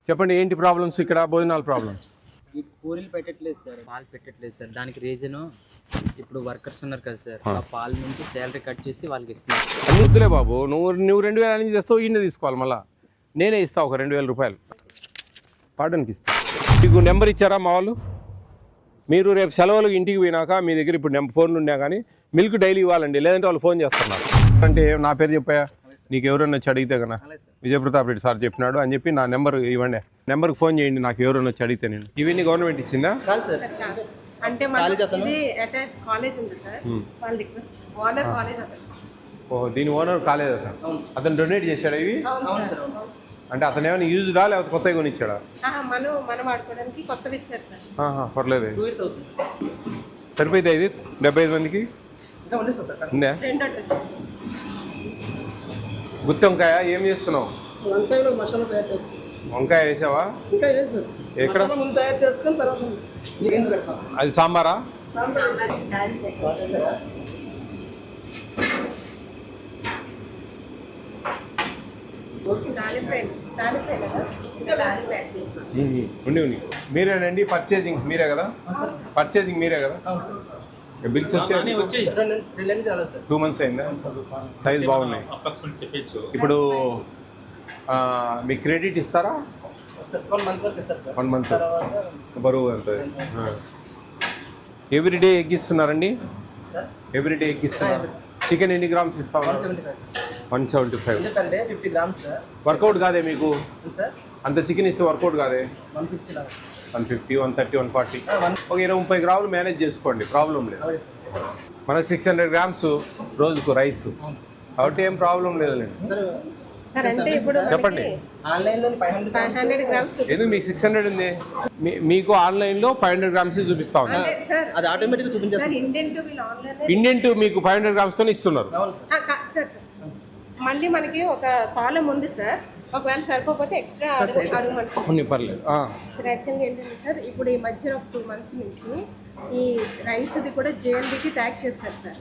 చెప్పండి ఏంటి ప్రాబ్లమ్స్ ఇక్కడ భోజనాల ప్రాబ్లమ్స్? పూరీలు పెట్టట్లేదు సార్, పాలు పెట్టట్లేదు సార్. దానికి రీజను ఇప్పుడు వర్కర్స్ ఉన్నారు కదా సార్, ఆ పాల నుంచి శాలరీ కట్ చేసి వాళ్ళకి ఇస్తున్నారు. అన్ని వద్దులే బాబు, నువ్వు 2000 నుంచి తెస్తావు, ఈయన తీసుకోవాలి, మళ్ళీ నేనే ఇస్తాను ఒక 2000 రూపాయలు పాడడానికి ఇస్తాను. మీకు నెంబర్ ఇచ్చారా మా వాళ్ళు? మీరు రేపు సెలవులకు ఇంటికి పోయినాక మీ దగ్గర ఇప్పుడు ఫోన్లు ఉన్నా కానీ మిల్క్ డైలీ ఇవ్వాలండి, లేదంటే వాళ్ళు ఫోన్ చేస్తున్నారు. అంటే నా పేరు చెప్పాయా, నీకు ఎవరైనా వచ్చి అడిగితే కదా విజయప్రతాప్ రెడ్డి సార్ చెప్పినాడు అని చెప్పి నా నెంబర్ ఇవ్వండి, నెంబర్కి ఫోన్ చేయండి, నాకు ఎవరైనా వచ్చి అడిగితే. నేను ఇవన్నీ గవర్నమెంట్ ఇచ్చిందా? అంటే కాలేజ్ ఉంది సార్, వాళ్ళ రిక్వెస్ట్ ఓనర్ కాలేజ్ అతను. ఓ దీని ఓనర్ కాలేజ్ అతను డొనేట్ చేశాడా ఇవి? అంటే అతను ఏమైనా యూజ్డా లేకపోతే కొత్తగా కొనిచ్చాడా? మనం వాడుకోవడానికి కొత్తవి ఇచ్చారు సార్. పర్లేదు, సరిపోయింది. ఇది 75 మందికి ఉందా? గుత్తి వంకాయ ఏం చేస్తున్నావు? వంకాయ వేసావా? ఎక్కడ అది సాంబారా? ఉండి మీరేనండి పర్చేజింగ్ మీరే కదా? పర్చేజింగ్ మీరే కదా? బిల్స్ వచ్చాయి 2 months అయిందా? సైజ్ బాగున్నాయి. ఇప్పుడు మీకు క్రెడిట్ ఇస్తారా? 1 month బరువు ఎంత? ఎవ్రీడే ఎగ్ ఇస్తున్నారండి? ఎవ్రీడే ఎగ్ ఇస్తున్నారు. చికెన్ ఎన్ని గ్రామ్స్ ఇస్తావు? 175. 50 grams వర్కౌట్ కాదే మీకు? అంత చికెన్ ఇస్తే వర్కౌట్ కాదే? 150, 130, 140 ఒక 20-30 గ్రాములు మేనేజ్ చేసుకోండి, ప్రాబ్లం లేదు. మనకు 600 grams రోజుకు రైస్ కాబట్టి ఏం ప్రాబ్లం లేదులేండి. చెప్పండి. ఎందుకు మీకు 600 ఉంది? మీకు ఆన్లైన్లో 500 grams చూపిస్తా ఉంది. ఇండియన్ టు మీకు 500 grams తోనే ఇస్తున్నారు. మళ్ళీ మనకి ఒక కాలం ఉంది సార్, ఒకవేళ సరిపోతే ఎక్స్ట్రా అడగమంటారు. పర్లేదు. యాక్చువల్గా ఏంటంటే సార్, ఇప్పుడు ఈ మధ్య ఒక 2 months నుంచి ఈ రైస్ది కూడా జేఎన్బికి ట్యాగ్ చేస్తారు సార్.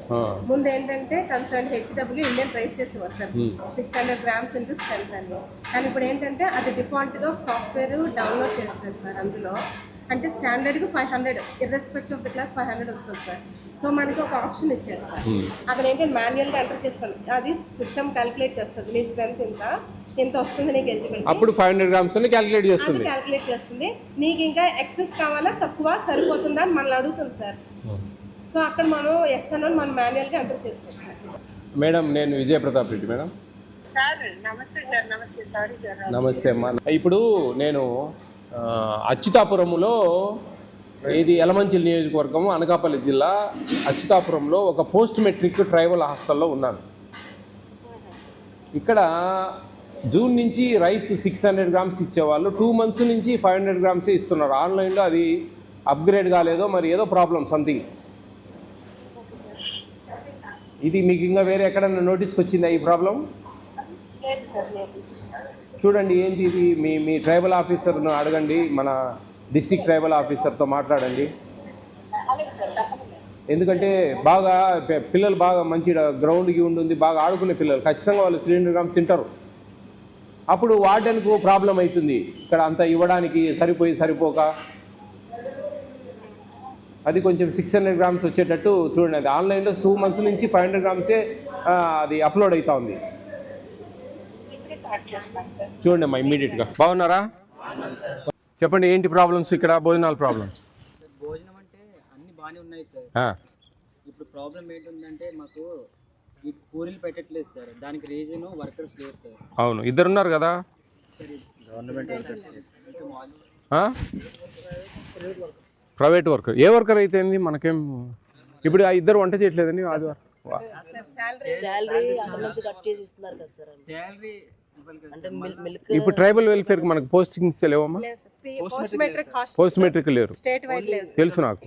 ముందు ఏంటంటే కన్సర్న్ హెచ్డబ్ల్యూ ఇండియన్ ప్రైస్ చేసేవారు సార్ 600 grams into strength అని. కానీ ఇప్పుడు ఏంటంటే అది డిఫాల్ట్గా ఒక సాఫ్ట్వేర్ డౌన్లోడ్ చేస్తారు సార్. అందులో అంటే స్టాండర్డ్గా 500 ఇర్రెస్పెక్టివ్ ఆఫ్ ద క్లాస్ 500 వస్తుంది సార్. సో మనకి ఒక ఆప్షన్ ఇచ్చారు సార్, అక్కడ ఏంటంటే మాన్యువల్గా ఎంటర్ చేసుకోండి, అది సిస్టమ్ క్యాలిక్యులేట్ చేస్తుంది నీ స్ట్రెంత్ ఎంత వస్తుంది నీకు ఎలిజిబిలిటీ. అప్పుడు 500 grams క్యాలిక్యులేట్ చేస్తుంది. నీకు ఇంకా ఎక్సెస్ కావాలా తక్కువ సరిపోతుందా అని మనల్ని అడుగుతుంది సార్. సో అక్కడ మనం ఎస్ అని మనం మాన్యువల్గా ఎంటర్ చేసుకోవాలి సార్. మేడం నేను విజయప్రతాప్ రెడ్డి మేడం. నమస్తే అమ్మా. ఇప్పుడు నేను అచ్యుతాపురంలో, ఇది యలమంచిలి నియోజకవర్గం, అనకాపల్లి జిల్లా, అచ్యుతాపురంలో ఒక పోస్ట్ మెట్రిక్ ట్రైబల్ హాస్టల్లో ఉన్నాను. ఇక్కడ జూన్ నుంచి రైస్ 600 grams ఇచ్చేవాళ్ళు 2 months నుంచి 500 grams ఇస్తున్నారు. ఆన్లైన్లో అది అప్గ్రేడ్ కాలేదో మరి ఏదో ప్రాబ్లం సంథింగ్. ఇది మీకు ఇంకా వేరే ఎక్కడన్నా నోటీస్కి వచ్చిందా ఈ ప్రాబ్లం? చూడండి ఏంటి ఇది, మీ ట్రైబల్ ఆఫీసర్ను అడగండి, మన డిస్ట్రిక్ట్ ట్రైబల్ ఆఫీసర్తో మాట్లాడండి. ఎందుకంటే బాగా పిల్లలు బాగా మంచి గ్రౌండ్కి ఉంటుంది, బాగా ఆడుకునే పిల్లలు ఖచ్చితంగా వాళ్ళు 300 grams తింటారు. అప్పుడు వార్డెన్కు ప్రాబ్లం అవుతుంది ఇక్కడ అంతా ఇవ్వడానికి సరిపోక. అది కొంచెం 600 grams వచ్చేటట్టు చూడండి. అది ఆన్లైన్లో 2 months నుంచి 500 grams అది అప్లోడ్ అవుతా ఉంది. చూడండి అమ్మా ఇమ్మీడియట్గా. బాగున్నారా? చెప్పండి ఏంటి ప్రాబ్లమ్స్ ఇక్కడ భోజనాల ప్రాబ్లమ్స్? భోజనం అంటే అన్ని బాగానే ఉన్నాయి సార్. ఇప్పుడు ప్రాబ్లం ఏంటంటే మాకు ఈ పూరీలు పెట్టట్లేదు సార్, దానికి రీజన్ వర్కర్స్ లేరు సార్. అవును, ఇద్దరున్నారు కదా గవర్నమెంట్ వర్కర్స్. Private worker. ఏ వర్కర్ అయితే మనకేం ఇప్పుడు ఆ ఇద్దరు వంట చేయట్లేదండి. ఇప్పుడు ట్రైబల్ వెల్ఫేర్కి మనకు పోస్టింగ్స్ లేవమ్మా? పోస్ట్ మెట్రిక్ లేరు, తెలుసు నాకు.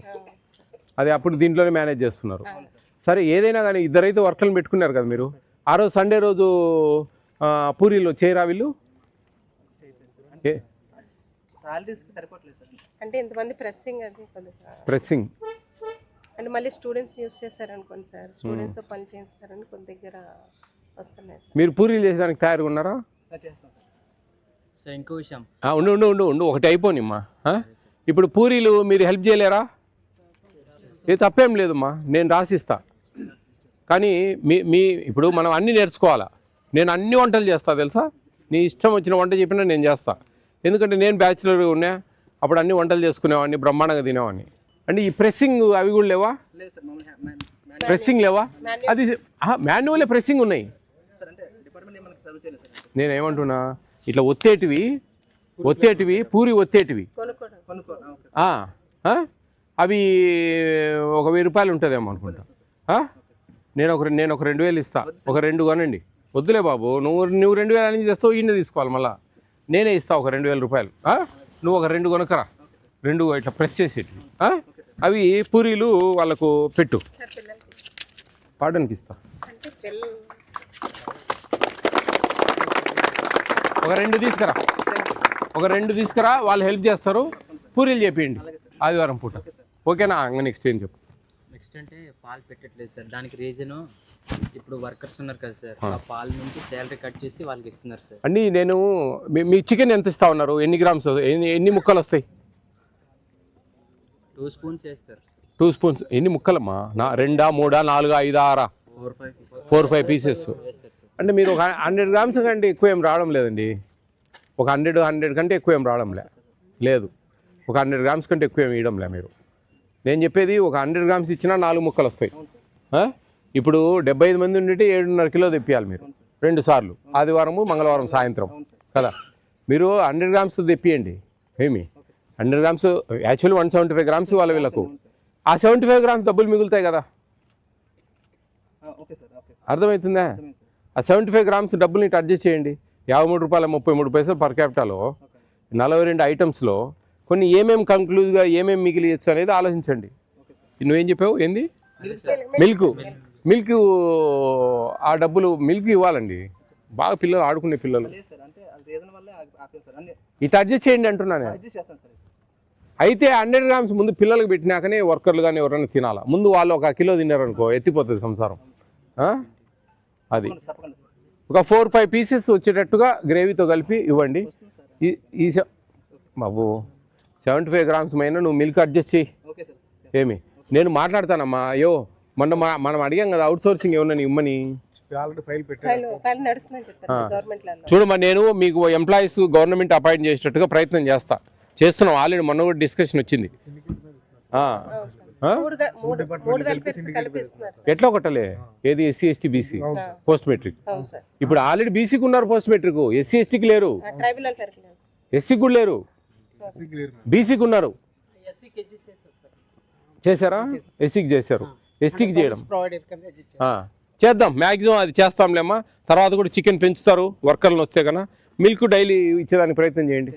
అది అప్పుడు దీంట్లోనే మేనేజ్ చేస్తున్నారు. సరే ఏదైనా కానీ ఇద్దరైతే వర్కర్లు పెట్టుకున్నారు కదా మీరు. ఆ రోజు సండే రోజు పూరీలో చేయరా వీళ్ళు? అంటే ఇంతమంది ప్రెస్సింగ్ అంటే మళ్ళీ స్టూడెంట్స్ యూజ్ చేస్తారు అనుకోండి సార్, స్టూడెంట్స్తో పని చేస్తారని కొన్ని దగ్గర వస్తున్నాయి. మీరు పూరీలు చేసేదానికి తయారుగా ఉన్నారా? సార్ ఇంకో విషయం ఉండు ఉండు ఉండు ఉండు ఒకటి అయిపోనిమ్మా. ఇప్పుడు పూరీలు మీరు హెల్ప్ చేయలేరా? ఏ తప్పేం లేదమ్మా, నేను రాసిస్తా. కానీ మీ ఇప్పుడు మనం అన్నీ నేర్చుకోవాలా. నేను అన్ని వంటలు చేస్తా తెలుసా. నీ ఇష్టం వచ్చిన వంట చెప్పినా నేను చేస్తా. ఎందుకంటే నేను బ్యాచులర్ ఉన్నా, అప్పుడు అన్ని వంటలు చేసుకునేవాడిని, బ్రహ్మాండంగా తినేవాడిని. అంటే ఈ ప్రెస్సింగ్ అవి కూడా లేవా? ప్రెస్సింగ్ లేవా? అది మాన్యువలే ప్రెస్సింగ్ ఉన్నాయి. నేనేమంటున్నా, ఇట్లా ఒత్తేటివి పూరి ఒత్తేటివి అవి ఒక 1000 రూపాయలు ఉంటుందేమో అనుకుంటా. నేను ఒక 2000 ఇస్తా, ఒక 2 కొనండి. వద్దులే బాబు, నువ్వు 2000 అని చేస్తావు, ఈయన తీసుకోవాలి మళ్ళా. నేనే ఇస్తా ఒక 2000 రూపాయలు. నువ్వు ఒక 2 కొనకరా, 2 ఇట్లా ప్రెస్ చేసేటివి. అవి పూరీలు వాళ్ళకు పెట్టు, పాడడానికి ఇస్తా. ఒక 2 తీసుకురా, వాళ్ళు హెల్ప్ చేస్తారు. పూరీలు చెప్పేయండి ఆదివారం పూట, ఓకేనా? నెక్స్ట్ ఏం చెప్పు. నెక్స్ట్ అంటే పాలు పెట్టట్లేదు సార్. దానికి రీజన్ ఇప్పుడు వర్కర్స్ ఉన్నారు కదా సార్, ఆ పాలు నుంచి శాలరీ కట్ చేసి వాళ్ళకి ఇస్తున్నారు సార్. అండి నేను మీ చికెన్ ఎంత ఇస్తా ఉన్నారు? ఎన్ని గ్రామ్స్, ఎన్ని ముక్కలు వస్తాయి? 2 స్పూన్స్ వేస్తారు. 2 స్పూన్స్ ఎన్ని ముక్కలమ్మా? 2, 3, 4, 5, 6, 4-5 పీసెస్. అంటే మీరు ఒక 100 గ్రామ్స్ కంటే ఎక్కువ ఏం రావడం లేదండి. ఒక 100 కంటే ఎక్కువ ఏం రావడం లేదు. ఒక 100 గ్రామ్స్ కంటే ఎక్కువ ఏమి ఇవ్వడంలే మీరు. నేను చెప్పేది ఒక 100 గ్రామ్స్ ఇచ్చినా 4 ముక్కలు వస్తాయి. ఇప్పుడు 75 మంది ఉండి 7.5 కిలో తెప్పియాలి మీరు 2 సార్లు, ఆదివారము మంగళవారం సాయంత్రం కదా. మీరు 100 గ్రామ్స్ తెప్పియండి. ఏమి 100 గ్రామ్స్ యాక్చువల్లీ 175 గ్రామ్స్ వాళ్ళ వీళ్ళకు. ఆ 75 గ్రామ్స్ డబ్బులు మిగులుతాయి కదా, అర్థమవుతుందా? ఆ 75 గ్రామ్స్ డబ్బులు ఇటు అడ్జస్ట్ చేయండి. 53 రూపాయల 33 పైసలు పర్ క్యాపిటాలో 42 ఐటమ్స్లో కొన్ని ఏమేమి కంక్లూజ్గా ఏమేమి మిగిలియచ్చు అనేది ఆలోచించండి. నువ్వేం చెప్పావు? ఏంది? మిల్క్ ఆ డబ్బులు మిల్క్ ఇవ్వాలండి. బాగా పిల్లలు ఆడుకునే పిల్లలు ఇటు అడ్జస్ట్ చేయండి అంటున్నాను. అయితే 100 గ్రామ్స్ ముందు పిల్లలకు పెట్టినాకనే వర్కర్లు కానీ ఎవరైనా తినాలా. ముందు వాళ్ళు 1 కిలో తిన్నారనుకో ఎత్తిపోతుంది సంసారం. అది ఒక 4-5 పీసెస్ వచ్చేటట్టుగా గ్రేవీతో కలిపి ఇవ్వండి. ఈ బాబు 75 గ్రామ్స్ మైన నువ్వు మిల్క్ అడ్జస్ట్ చేయి. ఏమి నేను మాట్లాడతానమ్మా. అయ్యో మొన్న మనం అడిగాం కదా అవుట్ సోర్సింగ్ ఏమన్నా ఇమ్మని. చూడమ్మా, నేను మీకు ఎంప్లాయీస్ గవర్నమెంట్ అపాయింట్ చేసేటట్టుగా ప్రయత్నం చేస్తున్నాం. ఆల్రెడీ మొన్న కూడా డిస్కషన్ వచ్చింది. ఎట్లా కొట్టలే? ఏది? SC ST BC post matric. ఇప్పుడు ఆల్రెడీ బీసీకి ఉన్నారు పోస్ట్ మెట్రిక్, SC STకి లేరు, SCకి కూడా లేరు, బీసీకి ఉన్నారు. చేశారా? SCకి చేశారు, STకి చేయడం చేద్దాం. మ్యాక్సిమం అది చేస్తాంలేమ్మా. తర్వాత కూడా చికెన్ పెంచుతారు వర్కర్లను వస్తే కన్నా. మిల్క్ డైలీ ఇచ్చేదానికి ప్రయత్నం చేయండి.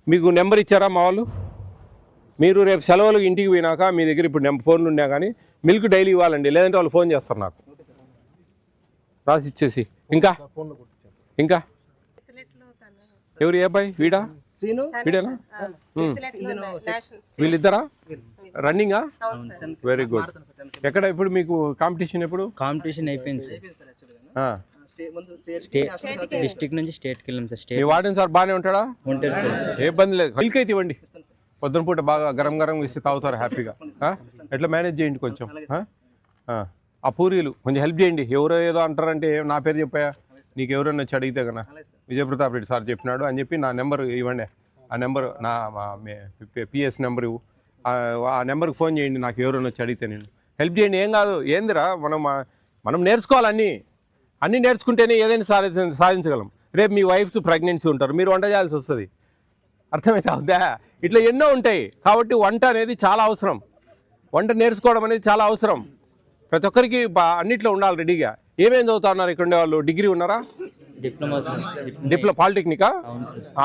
మీకు నెంబర్ ఇచ్చారా మా వాళ్ళు? మీరు రేపు సెలవులకు ఇంటికి పోయినాక మీ దగ్గర ఇప్పుడు ఫోన్లు ఉన్నా కానీ మిల్క్ డైలీ ఇవ్వాలండి, లేదంటే వాళ్ళు ఫోన్ చేస్తారు నాకు రాసి ఇచ్చేసి. ఇంకా ఎవరు? ఏ అబ్బాయి? వీడేనా? వీళ్ళిద్దరా రన్నింగా? Very good. ఎక్కడ ఇప్పుడు మీకు కాంపిటీషన్? ఎప్పుడు కాంపిటీషన్ అయిపోయింది డిస్ట్రిక్ట్ నుంచి స్టేట్కి వెళ్ళాం సార్. మీ వార్డెన్ సార్ బాగానే ఉంటాడా? ఉంటారు సార్, ఏ ఇబ్బంది లేదు. మిల్క్ అయితే ఇవ్వండి, పొద్దున పూట బాగా గరం ఇస్తే తాగుతారు హ్యాపీగా. ఎట్లా మేనేజ్ చేయండి కొంచెం. ఆ పూరీలు కొంచెం హెల్ప్ చేయండి. ఎవరో ఏదో అంటారంటే నా పేరు చెప్పాయా, నీకు ఎవరైనా వచ్చి అడిగితే కన్నా విజయప్రతాప్ రెడ్డి సార్ చెప్పినాడు అని చెప్పి నా నెంబర్ ఇవ్వండి. ఆ నెంబర్ నా PS నెంబర్ ఇవ్వు. ఆ నెంబర్కి ఫోన్ చేయండి. నాకు ఎవరైనా వచ్చి అడిగితే నేను హెల్ప్ చేయండి. ఏం కాదు. ఏందిరా మనం నేర్చుకోవాలి. అన్నీ నేర్చుకుంటేనే ఏదైనా సాధించగలం. రేపు మీ వైఫ్స్ ప్రెగ్నెన్సీ ఉంటారు, మీరు వంట చేయాల్సి వస్తుంది. అర్థమైతే అవుదా? ఇట్లా ఎన్నో ఉంటాయి. కాబట్టి వంట అనేది చాలా అవసరం. వంట నేర్చుకోవడం అనేది చాలా అవసరం. ప్రతి ఒక్కరికి అన్నిట్లో ఉండాలి రెడీగా. ఏమేమి చదువుతా ఉన్నారు ఇక్కడ ఉండే వాళ్ళు? డిగ్రీ ఉన్నారా? డిప్లొమా పాలిటెక్నికా?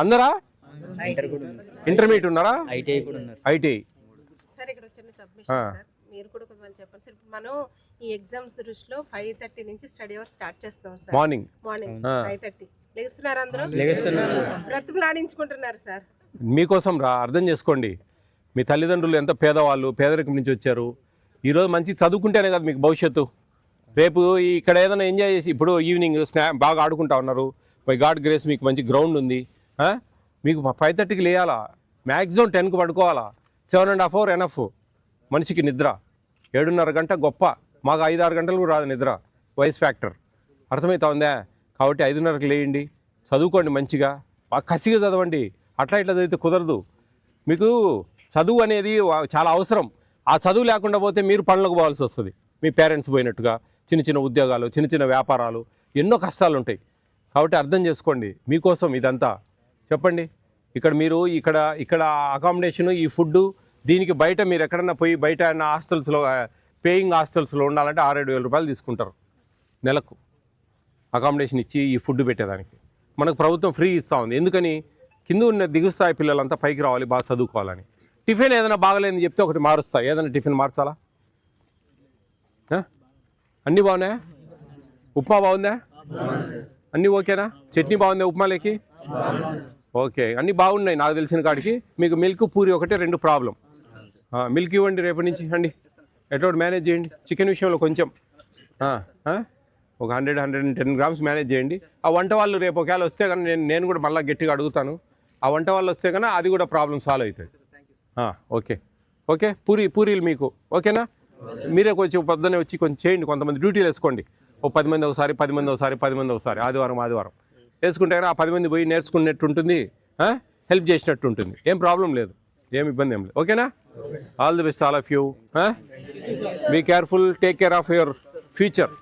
అందరా? ఇంటర్మీడియట్ ఉన్నారా? ITI. మీరు కూడా కొంచెం చెప్పండి సార్. మనం ఈ ఎగ్జామ్స్ దృష్టిలో 5:30 నుంచి స్టడీ అవర్ స్టార్ట్ చేస్తాం సార్. మార్నింగ్ 5:30 లేస్తున్నారు, అందరూ బ్రతుకులాడించుకుంటున్నారు సార్. మీకోసం అర్థం చేసుకోండి. మీ తల్లిదండ్రులు ఎంత పేదవాళ్ళు, పేదరికం నుంచి వచ్చారు. ఈరోజు మంచి చదువుకుంటేనే కదా మీకు భవిష్యత్తు. రేపు ఇక్కడ ఏదైనా ఎంజాయ్ చేసి ఇప్పుడు ఈవినింగ్ బాగా ఆడుకుంటా ఉన్నారు. బై గాడ్ గ్రేస్ మీకు మంచి గ్రౌండ్ ఉంది. మీకు 5:30కి లేయాలా, మ్యాక్సిమం 10కి పడుకోవాలా. 7.5 hours ఎనఫ్ మనిషికి నిద్ర. 7.5 గంట గొప్ప, మాకు 5-6 గంటలు రాదు నిద్ర, వయస్ ఫ్యాక్టర్. అర్థమవుతా ఉందా? కాబట్టి 5:30కి లేయండి, చదువుకోండి మంచిగా, బాగా కసిగా చదవండి. అట్లా ఇట్లా చదివితే కుదరదు. మీకు చదువు అనేది చాలా అవసరం. ఆ చదువు లేకుండా పోతే మీరు పనులకు పోవాల్సి వస్తుంది, మీ పేరెంట్స్ పోయినట్టుగా. చిన్న చిన్న ఉద్యోగాలు, చిన్న చిన్న వ్యాపారాలు, ఎన్నో కష్టాలు ఉంటాయి. కాబట్టి అర్థం చేసుకోండి, మీకోసం ఇదంతా. చెప్పండి, ఇక్కడ మీరు ఇక్కడ అకామిడేషను, ఈ ఫుడ్డు, దీనికి బయట మీరు ఎక్కడన్నా పోయి బయట హాస్టల్స్లో, పేయింగ్ హాస్టల్స్లో ఉండాలంటే 6-7 వేల రూపాయలు తీసుకుంటారు నెలకు అకామిడేషన్ ఇచ్చి ఈ ఫుడ్ పెట్టేదానికి. మనకు ప్రభుత్వం ఫ్రీ ఇస్తూ ఉంది. ఎందుకని? కింద ఉన్న దిగుస్థాయి పిల్లలంతా పైకి రావాలి, బాగా చదువుకోవాలని. టిఫిన్ ఏదైనా బాగలేదని చెప్తే ఒకటి మారుస్తా. ఏదైనా టిఫిన్ మార్చాలా? అన్నీ బాగున్నాయా? ఉప్మా బాగుందా? అన్నీ ఓకేనా? చట్నీ బాగుందా ఉప్మాలోకి? ఓకే, అన్నీ బాగున్నాయి నాకు తెలిసిన కాడికి. మీకు మిల్క్ పూరి ఒకటే 2 ప్రాబ్లం. మిల్క్ ఇవ్వండి రేపటి నుంచి అండి, ఎటో మేనేజ్ చేయండి. చికెన్ విషయంలో కొంచెం ఒక 100-110 grams మేనేజ్ చేయండి. ఆ వంట వాళ్ళు రేపు ఒకవేళ వస్తే కానీ నేను కూడా మళ్ళీ గట్టిగా అడుగుతాను. ఆ వంట వాళ్ళు వస్తే కానీ అది కూడా ప్రాబ్లం సాల్వ్ అవుతుంది. ఓకే ఓకే, పూరీలు మీకు ఓకేనా? మీరే కొంచెం పొద్దున్నే వచ్చి కొంచెం చేయండి. కొంతమంది డ్యూటీలు వేసుకోండి, ఓ 10 మంది ఒకసారి, 10 మంది ఒకసారి, 10 మంది ఒకసారి, ఆదివారం వేసుకుంటే కానీ ఆ 10 మంది పోయి నేర్చుకున్నట్టు ఉంటుంది, హెల్ప్ చేసినట్టు ఉంటుంది. ఏం ప్రాబ్లం లేదు, ఏం ఇబ్బంది ఏం లేదు. ఓకేనా? All the best all of you. Be careful, take care of your future.